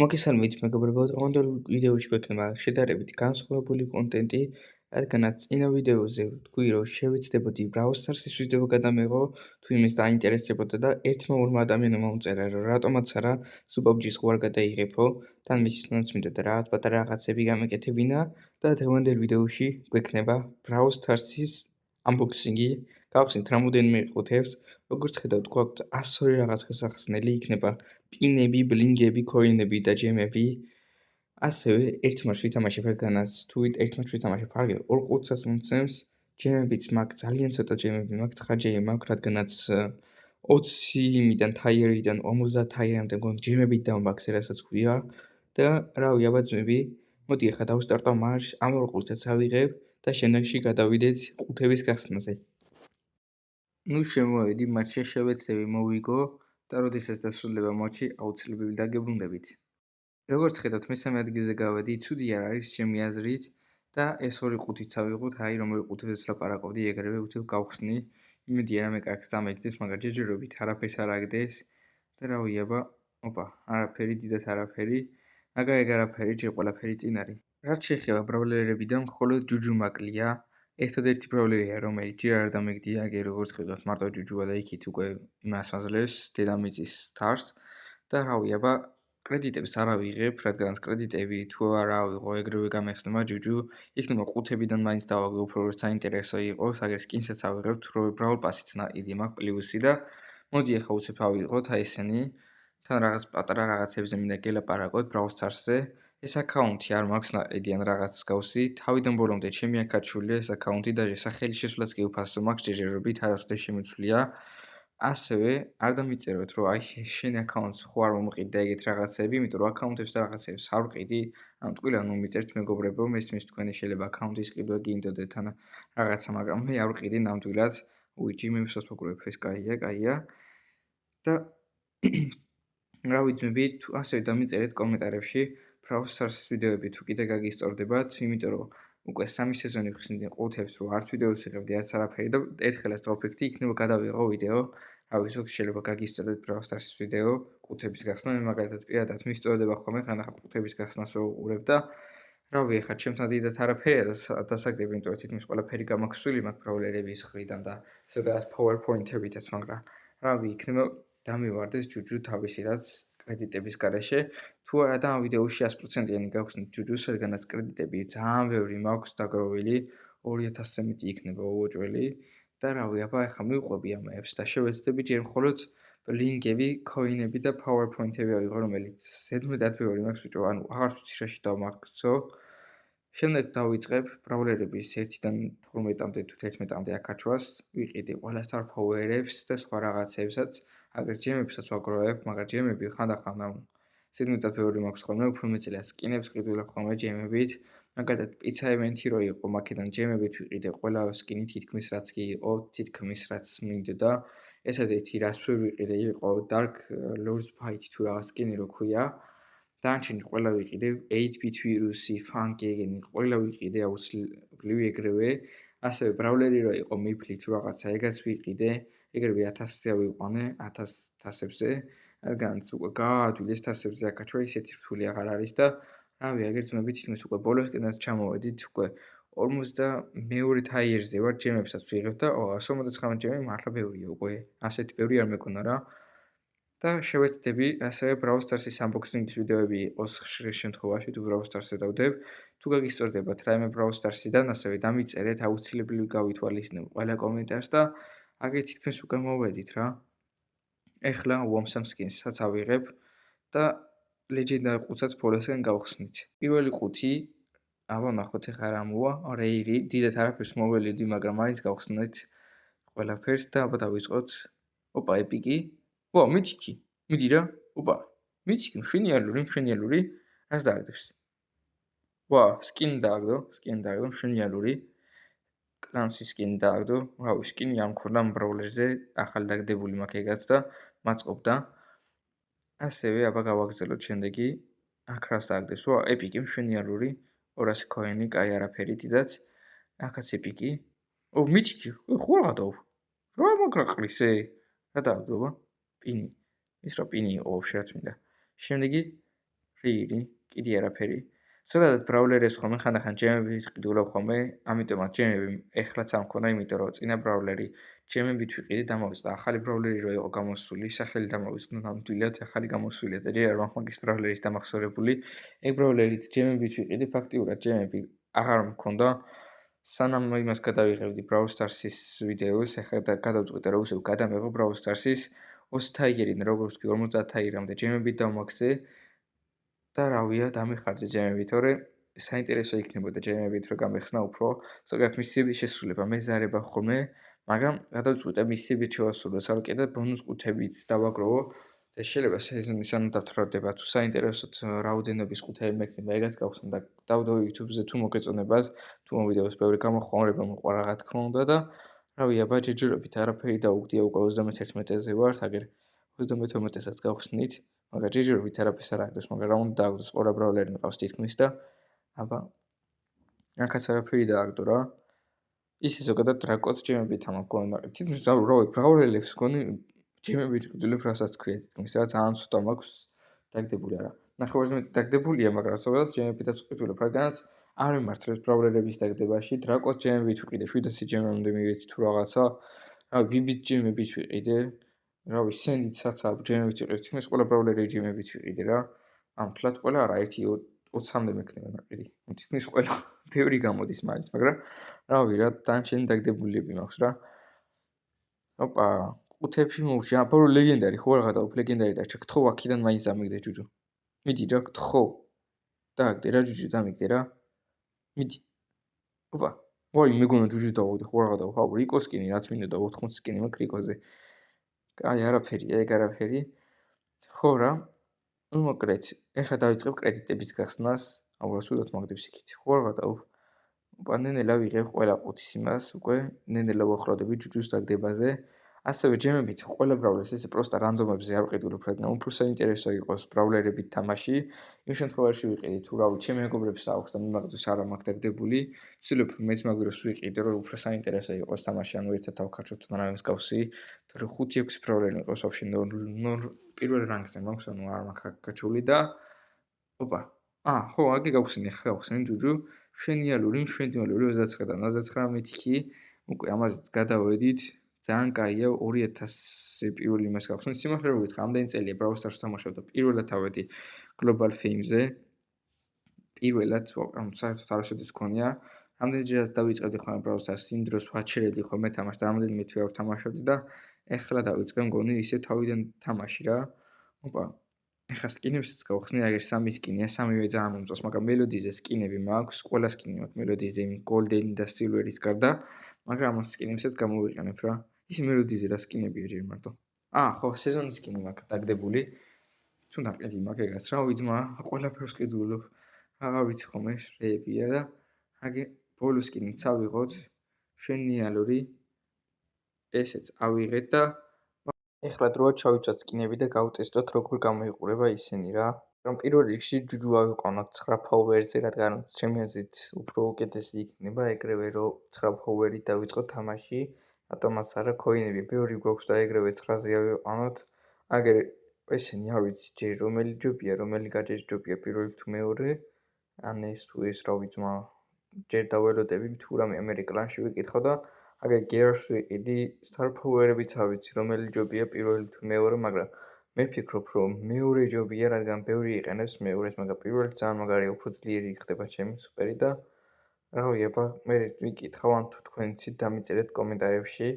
მოგესალმებით მეგობრებო, დღევანდელ ვიდეოში გვექნება შედარებით განსხვავებული კონტენტი, რადგანაც წინა ვიდეოზე ვთქვი, რომ შევეცდებოდი Brawl Stars-ის ვიდეო გადამეღო, თუ იმის დაინტერესებოდა და ერთმა ორმა ადამიანმა უწერა, რომ რატომაც არა PUBG-ს ხوار გადაიღებო, თან მისცნაც მინდოდა რაღაც პატარა რაღაცები გამეკეთებინა და დღევანდელ ვიდეოში გვექნება Brawl Stars-ის unboxing-ი. გავხსნით რამოდენიმე ყუთებს, როგორც ხედავთ, გვაქვს 102 რაღაც გასახსნელი, იქნება პინები, ბლინგები, კოინები და ჯემები. ასევე ერთმარს ვითამაშებ რადგანაც თუ ერთმარს ვითამაშებ ფარგლებ 2 ყუთსაც მომცემს. ჯემებიც მაქვს, ძალიან ცოტა ჯემები მაქვს, 9 ჯემი მაქვს, რადგანაც 20-მდან თაიერიდან 50 თაიერამდე მგონი ჯემებით დავმაქვს, რასაც ქვია და რავი, აბა-ძმები, მოდი ახლა დავსტარტო მარშ, ამ 2 ყუთსაც ავიღებ და შემდეგში გადავიდეთ ყუთების გახსნაზე. ნუ შემოვედი, მატჩზე შევეცდები მოვიგო და როდესაც დასრულდება მატჩი, აუცილებელი დაგებრუნდებით. როგორც ხედავთ, მესამე ადგილზე გავედი, ცუდი არ არის ჩემი აზრით და ეს 2 ყუთიც ავიღოთ, აი რომელი ყუთებზეც ლაპარაკობდი, ეგრევე უცებ გავხსნი. იმედია რამე კარგს დამეგდებს, მაგრამ ჯერჯერობით არაფერს არ აგდეს და რავი, აბა, არაფერი, დიდად არაფერი, მაგრამ ეგ არაფერი ჯერ ყველაფერი წინ არის. რაც შეეხება ბრავლერებიდან, მხოლოდ ჯუჯუ მაკლია. ერთადერთი ბრავლერია, რომელიც ჯერ არ დამეგდია, აგერ როგორც ხედავთ, მარტო ჯუჯუა და იქით უკვე იმას აძლევს დედამიწის თარს და რავი, აბა კრედიტებს არ ავიღებ, რადგანაც კრედიტები თუ არ ავიღო, ეგრევე გამეხსნება ჯუჯუ, იქნება ყუთებიდან მაინც დავაგდო, უფრო რომ საინტერესო იყოს, აგერ სკინსაც ავიღებთ, რომ Brawl Pass-იც ნაკლი მაქვს პლუსი და მოდი ახლა უცებ ავიღოთ აი ესენი. თან რაღაც პატარა რაღაცებზე მინდა გელაპარაკოთ Brawl Stars-ზე. ეს აკაუნთი არ მაქვს ნაკლი ან რაღაც მსგავსი, თავიდან ბოლომდე ჩემი აკაჩულია ეს აკაუნთი და სახელი შესვლაც კი უფასო მაქვს ჯერჯერობით, არასდროს შემიცვლია. ასევე არ დამიწეროთ, რომ აი შენი აკაუნტს ხო არ მომყიდ და ეგეთ რაღაცები, იმიტომ რომ აკაუნტებს და რაღაცებს არ ვყიდი, ამ ტყუილად მომიწერთ მეგობრებო, მესმის თქვენი შეიძლება აკაუნტის ყიდვა გინდოდეთ ან რაღაცა, მაგრამ მე არ ვყიდი ნამდვილად. ჯიმებსაც ვაკურებ, ეს კაია. და რავი ძმები, თუ ასევე დამიწერეთ კომენტარებში Brawl Stars-ის ვიდეოები თუ კიდე გაგისწორდებათ, იმიტომ რომ უკვე 3 სეზონი ვხსნიდი ყუთებს, რომ არც ვიდეოს ვიღებდი, არც არაფერი და ერთხელაც დავფიქრდი, იქნება გადავიღო ვიდეო. რავი, ზოგს შეიძლება გაგისწორდეთ Brawl Stars-ის ვიდეო, ყუთების გახსნა, მე მაგალითად პირადად მისწორდება ხოლმე ხანდახან ყუთების გახსნას რო უყურებ და რავი, ახლა ჩემთან დიდად არაფერია დასაგდები, იმიტომ რომ თითქმის ყველაფერი გამაქვსული მაქვს ბრავლერების ხრიდან და ზოგადად PowerPoint-ებითაც, მაგრამ რავი, იქნება დამივარდეს ჯუჯუ თავისითაც კრედიტების გარეშე. თუ არა და ამ ვიდეოში 100%-იანი გავხსნით ჯუჯუს, რადგანაც კრედიტები ძალიან ბევრი მაქვს დაგროვილი, 2000-ზე მეტი იქნება უოჭველი და რავი, აბა ახლა მივყვები ამებს და შევეცდები ჯერ მხოლოდ ბლინგები, კოინები და PowerPoint-ები ავიღო, რომელიც ზედმეტად ბევრი მაქვს ბიჭო, ანუ აღარ ვიცი რაში დავმახსო. შემდეგ დავიწყებ ბრავლერების 1-დან 15-მდე თუ 11-მდე აკაჩვას, ვიყიდი ყველასთან ფაუერებს და სხვა რაღაცებსაც, აგერ ჯემებსაც ვაგროვებ, მაგრამ ჯემები ხანდახან ზედმეტად ბევრი მაქვს ხოლმე, უფრო მეწილად სკინებს ყიდულობ ხოლმე ჯემებით. მაგალითად, პიცა ევენთი რო იყო, მაქედან ჯემებით ვიყიდე ყველა სკინი თითქმის რაც კი იყო, თითქმის რაც მინდოდა. ესადეთი რაც ვერ ვიყიდე იყო Dark Lords Fight თუ რაღაც სკინი რო ქვია. დანარჩენი ყველა ვიყიდე 8-bit ვირუსი, ფანკი ეგენი, ყველა ვიყიდე აუცილებლივ ეგრევე. ასევე ბრავლერი რო იყო მიფლი თუ რაღაცა, ეგაც ვიყიდე, ეგრევე 1000-ზე ავიყვანე, 1000 თასებზე, რადგანაც უკვე გააადვილე ეს თასებზე აკაჩვა, ისეთი რთული აღარ არის და რავი, აგერ ძმები თითქმის უკვე ბოლოსკენაც ჩამოვედით, უკვე 52 თაიერზე ვარ, ჯემებსაც ვიღებ და 59 ჯემი მართლა ბევრია უკვე, ასეთი ბევრი არ მეკონა რა. და შევეცდები ასევე Brawl Stars-ის unboxing-ის ვიდეოები იყოს ხშირ შემთხვევაში, თუ Brawl Stars-ზე დავდებ. თუ გაგისწორდებათ რაიმე Brawl Stars-იდან, ასევე დამიწერეთ, აუცილებლივ გავითვალისწინებ ყველა კომენტარს და აგერ თითქმის უკვე მოვედით რა. ეხლა Womsam skins-საც ავიღებ და Legendary ყუთსაც ბოლოსკენ გავხსნით. პირველი ყუთი, აბა ნახოთ ეხლა რა მოვა, რეირი, დიდად არაფერს მოველიდი, მაგრამ მაინც გავხსნით ყველაფერს და აბა დავიწყოთ. ეპიკი. მითიკი, მიდი რა, მითიკი, მშვენიალური, რას დააგდებს? სკინი დააგდო, მშვენიალური, კლანსის სკინი დააგდო, რავი, სკინი არ მქონდა ბრავლერზე, ახალი დაგდებული მაქვს ეგაც და მაწყობდა. ასევე აბა გავაგრძელოთ შემდეგი, აქ რას დააგდებს? ეპიკი, მშვენიალური, 200 კოინი, კაი არაფერი დიდად, აქაც ეპიკი, მითიკი, ხო რა გადავა? რა მაგრაყლის რა დააგდო? პინი. ის რა პინი იყო ვაფშე რაც მინდა. შემდეგი რირი? კიდე არაფერი. ზოგადად ბრაულერებს ხომ ხანდახან ჯემებით ყიდულობ ხოლმე, ამიტომაც ჯემები ეხლაც არ მქონდა, იმიტომ რომ წინა ბრაულერი ჯემებით ვიყიდე, დამოვიწყდა ახალი ბრაულერი რო იყო გამოსული, სახელი დამოვიწყდა ნამდვილად ახალი გამოსულია და ჯერ არ მაქვს ბრაულერის დამახსოვრებული. ეგ ბრაულერით ჯემებით ვიყიდე, ფაქტიურად ჯემები აღარ მქონდა. სანამ იმას გადავიღებდი Brawl Stars-ის ვიდეოს, ახლა გადავწყვიტე რომ ისევ გადამეღო Brawl Stars-ის 20 თაიერიდან როგორც კი 50 თაიერამდე ჯემებით დავმაქსე და რავია დამეხარჯე ჯემები, თორე საინტერესო იქნებოდა ჯემებით რო გამეხსნა უფრო, ზოგადად მისიების შესრულება მეზარება ხოლმე, მაგრამ გადავწყვიტე მისიებით შევასრულო ცალკე და ბონუს ყუთებიც დავაგროვო და შეიძლება სეზონის ანუ დათვრადება თუ საინტერესოდ რაოდენობის ყუთები მექნება, ეგაც გავხსნა და დავდო YouTube-ზე თუ მოგეწონებათ, თუ ამ ვიდეოს ბევრი გამოხმაურება მოყვა რა თქმა უნდა და რავია ბაჯეჯურობით არაფერი დაუგდია უკვე 31-ზე ვართ, აგერ 32-საც გავხსნით. მაგრამ ჯერჯერობით არაფერს არ აღწევს, მაგრამ რა უნდა დააგდოს, ყველა ბრაულერი მყავს თითქმის და აბა აქაც არაფერი დააგდო რა. ისე ზოგადად დრაკოც ჯემებით ამაგონდა. თითქმის რავი ბრაულერებს გონი ჯემებით ვიყიდულებ, რასაც ქვია თითქმის რა ძალიან ცოტა მაქვს დაგდებული არა. ნახევარზე მეტი დაგდებულია, მაგრამ ზოგადად ჯემებითაც ვიყიდულებ, რადგანაც არ მიმართლებს ბრაულერების დაგდებაში, დრაკოც ჯემებით ვიყიდე, 700 ჯემამდე მივეცი თუ რაღაცა. რავი ბიბით ჯემებით ვიყიდე. რავი სენდიცაც აქვს ჯემებით ვიყიდე, თითქმის ყველა ბრაულერი ჯემებით ვიყიდე რა. ამ თლათ ყველა არა, 1-20-მდე მექნება ნაყიდი. თითქმის ყველა ბევრი გამოდის მაინც, მაგრამ რავი რა დანარჩენი დაგდებულიები მაქვს რა. ოპა, ყუთებში მოვში, აბა ლეგენდარი ხო რა გადავ ლეგენდარი დარჩა, გთხოვ აქედან მაინც დამიგდე ჯუჯუ. მიდი რა გთხოვ. დააგდე რა ჯუჯუ დამიგდე რა. მიდი. ოპა, ვაი მეგონა ჯუჯუ დავაგდე ხო რა გადავ, აბა რიკოს სკინი რაც მინდოდა 80 სკინი მაქვს რიკოზე. აი არაფერი, ეგ არაფერი. ხო რა. ну მოკლედ, ეხლა დავიწყებ კრედიტების გახსნას, აუცილებლად მაგდებს იქით. ხო რა გადავ. ოპა ნენელა ვიღებ ყველა ყუთის იმას, უკვე ნენელა ვახროდები ჯუჯუს დაგდებაზე. ასევე ჯემებით ყველა ბრაულერს ესე პროსტა რანდომებზე არ ვყიდულობ, რადგან უფრო საინტერესო იყოს ბრაულერებით თამაში. იმ შემთხვევაში ვიყიდი თუ რავი, ჩემი მეგობრებს აქვს და მიმაგდოს არა მაქვს დაგდებული. ვცდილობ მეც მაგდროს ვიყიდე, რომ უფრო საინტერესო იყოს თამაში, ანუ ერთად დავქარჩოთ რამე მსგავსი. თორე 5-6 ბრაულერი მიყავს ვაფშე პირველ რანგზე მაქვს, ანუ არ მაქვს გაჩული და ოპა. ხო, აგი გავხსენი, ახლა გავხსენი ჯუჯუ. მშვენიალური 29-დან 39 უკვე ამაზეც გადავედით. ძალიან კაია 2000-ზე პირველი იმას გავხსნით. სიმართლე რომ გითხრა, ამდენი წელია Brawl Stars თამაშობ და პირველად ავედი Global Fame-ზე. პირველად, საერთოდ არასოდეს გქონია. რამდენჯერაც დავიწყებდი ხოლმე Brawl Stars, იმ დროს ვაჩერებდი ხოლმე თამაშს და რამდენიმე თვე არ ვთამაშობდი და ეხლა დავიწყე მგონი ისე თავიდან თამაში რა. ოპა. ეხლა სკინებსაც გავხსნი, აგერ 3 სკინია, 3-ვე ძალიან მომწონს, მაგრამ მელოდიზე სკინები მაქვს, ყველა სკინი მაქვს მელოდიზე, იმ Golden და Silver-ის გარდა, მაგრამ ამ სკინებსაც გამოვიყენებ რა. ის მელოდიზე რა სკინებია ჯერ მარტო. ხო, სეზონის სკინი მაქვს დაგდებული. თუ ნაკლები მაქვს ეგაც რა ვიძმა, ყველაფერს ყიდულობ. აღარ ვიცი ხომ რეებია და აგე ბოლო სკინიც ავიღოთ. მშვენიალური ესეც ავიღეთ და ეხლა დროა ჩავიცვათ სკინები და გავტესტოთ როგორ გამოიყურება ისინი რა. რომ პირველ რიგში ჯუჯუ ავიყვანოთ 9 ფოლოვერზე, რადგან ჩემი აზრით უფრო უკეთესი იქნება, ეგრევე რომ 9 ფოლოვერით დავიწყოთ თამაში. რატომაც არა ქოინები ბევრი გვაქვს და ეგრევე 9-ზე ავიყვანოთ. აგერ ესენი არ ვიცი ჯერ რომელი ჯობია, რომელი გაჯერი ჯობია პირველი თუ მეორე. ან ეს თუ ეს რა ვიძმა ჯერ დაველოდები თუ რამე ამერიკაში ვიკითხო და აგერ გერს ვიყიდი, star power-ებიც არ ვიცი რომელი ჯობია პირველი თუ მეორე, მაგრამ მე ვფიქრობ რომ მეორე ჯობია, რადგან ბევრი იყენებს მეორეს, მაგრამ პირველი ძალიან მაგარია, უფრო ძლიერი ხდება ჩემი სუპერი და რავი, აბა მე ვიკითხავ ან თუ თქვენიც დამიწერეთ კომენტარებში.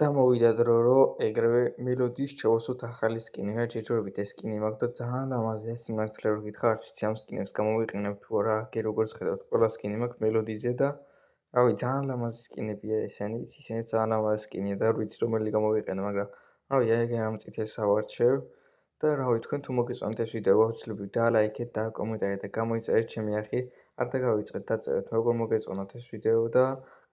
და მოვიდა დრო რომ ეგრევე მელოდიის ჩავასვათ ახალი სკინი რა, ჯერჯერობით ეს სკინი მაქვს და ძალიან ლამაზია, სიმართლე რომ გითხრა, არ ვიცი ამ სკინებს გამოვიყენებ თუ არა, აგერ როგორც ხედავთ, ყველა სკინი მაქვს მელოდიზე და რავი, ძალიან ლამაზი სკინებია ესენიც, ისინიც ძალიან ლამაზი სკინია და არ ვიცი რომელი გამოვიყენე, მაგრამ რავი, აი ამ წითელს ავარჩევ და რავი, თქვენ თუ მოგეწონათ ეს ვიდეო, აუცილებლად დალაიქეთ და კომენტარით და გამოიწერეთ ჩემი არხი, არ დაგავიწყეთ დაწერეთ როგორ მოგეწონათ ეს ვიდეო და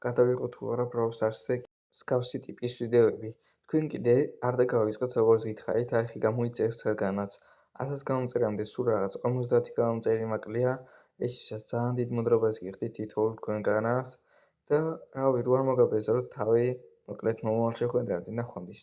გადავიღოთ თუ არა Brawl Stars-ზე მსგავსი ტიპის ვიდეოები. თქვენ კიდე არ დაგავიწყეთ როგორც გითხარით, არხი გამოიწერეთ, რადგანაც 100 გამომწერამდე სულ რაღაც 50 გამომწერი მაკლია. ესვისაც ძალიან დიდ მოდრობას გიხდით თითოეულ თქვენგანაც და რავი, რო არ მოგაბეზაროთ თავი, მოკლედ მომავალ შეხვედრამდე, ნახვამდის.